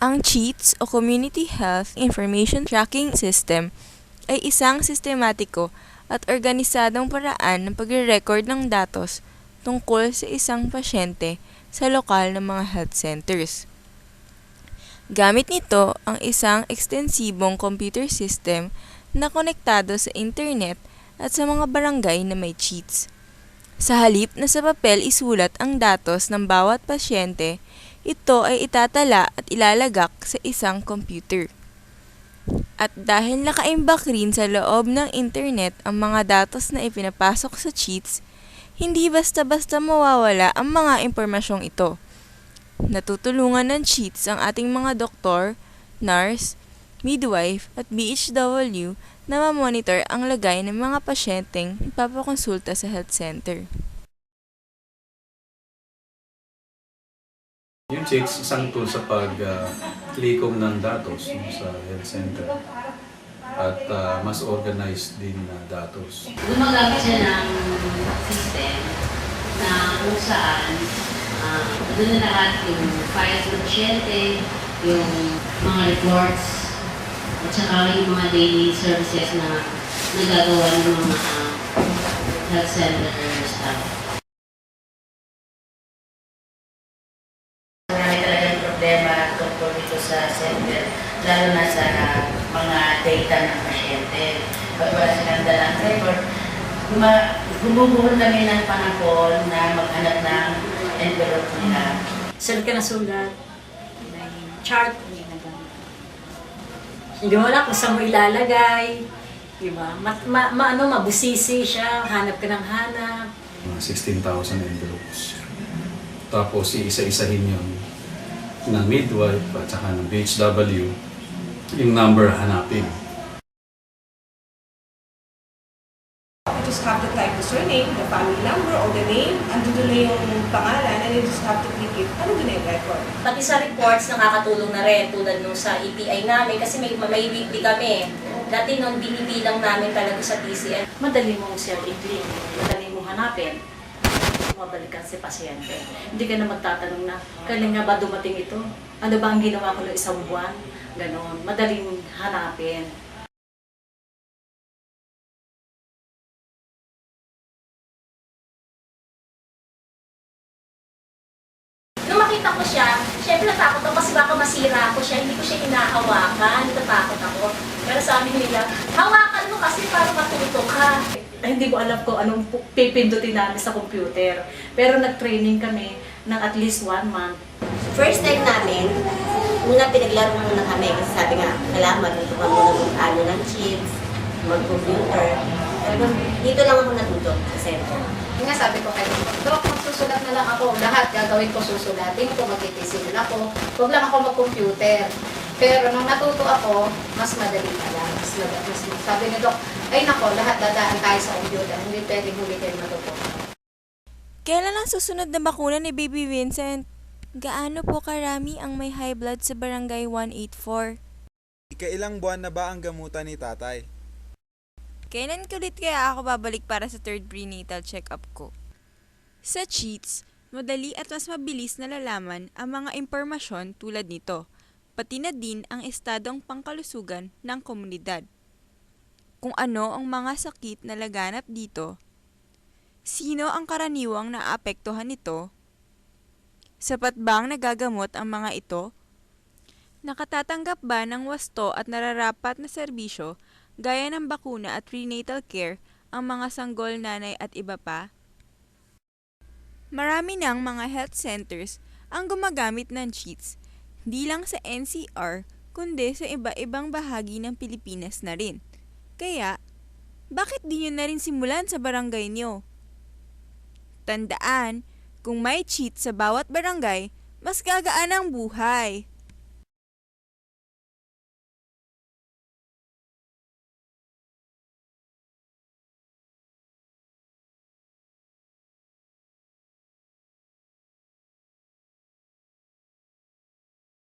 Ang CHEATS o Community Health Information Tracking System ay isang sistematiko at organisadong paraan ng pagre-record ng datos tungkol sa isang pasyente sa lokal na mga health centers. Gamit nito ang isang ekstensibong computer system na konektado sa internet at sa mga barangay na may CHEATS. Sa halip na sa papel isulat ang datos ng bawat pasyente, ito ay itatala at ilalagak sa isang computer. At dahil nakaimbak rin sa loob ng internet ang mga datos na ipinapasok sa CHEATS, hindi basta-basta mawawala ang mga impormasyong ito. Natutulungan ng CHEATS ang ating mga doktor, nurse, midwife at BHW na mamonitor ang lagay ng mga pasyenteng ipapakonsulta sa health center. Yung CHEATS, isang tool sa pag-likom ng datos sa health center at mas organized din na datos. Gumagamit siya ng system na kung saan doon na lahat yung files ng pasyente, yung mga reports, at saka yung mga daily services na nagagawa ng mga health center staff. Marami talagang problema tungkol dito sa center, lalo na sa mga data ng pasyente. Pag wala silang dalang record, gumubuhol kami ng panahon na maghanap ng envelope nila. Sulat ka na sulat, may chart, hindi mo alam kung saan mo ilalagay, di ba? Mabusisi siya, hanap ka ng hanap. Mga 16,000 envelopes. Tapos iisa-isahin yun ng midwife at saka ng BHW, yung number hanapin. You just have to type the surname, the family number, or the name, andun na yung pangalan, and you just have to click it. Ano doon yung record? Pati sa reports, nakakatulong na rin tulad nung sa EPI namin kasi may weekly kami. Dati nung binibilang namin talaga sa TCN. Madali mong siya i-click, madali mong hanapin. Mabalikan si pasyente. Hindi ka na magtatanong na, kailan nga ba dumating ito? Ano ba ang ginawa ko ng isang buwan? Ganon, madaling hanapin. Nung makita ko siya, syempre natakot ako kasi baka masira ako siya. Hindi ko siya hinahawakan, natatakot ako. Pero sabi nila, hawakan mo kasi para matuto ka. Ay, hindi ko alam kung anong pipindutin namin sa computer. Pero nag-training kami ng at least 1 month. First time namin, una pinaglaro muna kami kasi sabi nga, kailangan matuto ka muna kung ano ng chips, mag-computer. Dito lang ako natuto sa center. Yung nga sabi ko kay Doc, magsusulat na lang ako. Lahat gagawin ko susulatin ko, mag-itisin ako. Huwag lang ako mag-computer. Pero nung natuto ako, mas madali pala. Mas sabi ni Doc, ay nako, lahat dadaan tayo sa computer. Hindi pwedeng huli kayo matuto. Kailan ang susunod na bakuna ni Baby Vincent? Gaano po karami ang may high blood sa Barangay 184? Ikailang buwan na ba ang gamutan ni tatay? Kailan ulit kaya ako babalik para sa 3rd prenatal check-up ko? Sa CHEATS, madali at mas mabilis na lalaman ang mga impormasyon tulad nito, pati na din ang estadong pangkalusugan ng komunidad. Kung ano ang mga sakit na laganap dito, sino ang karaniwang naapektuhan nito, sapat bang nagagamot ang mga ito, nakatatanggap ba ng wasto at nararapat na serbisyo gaya ng bakuna at prenatal care ang mga sanggol nanay at iba pa? Marami ng mga health centers ang gumagamit ng CHEATS, hindi lang sa NCR kundi sa iba-ibang bahagi ng Pilipinas na rin. Kaya, bakit di nyo na rin simulan sa barangay nyo? Tandaan, kung may CHEATS sa bawat barangay, mas gagaan ang buhay.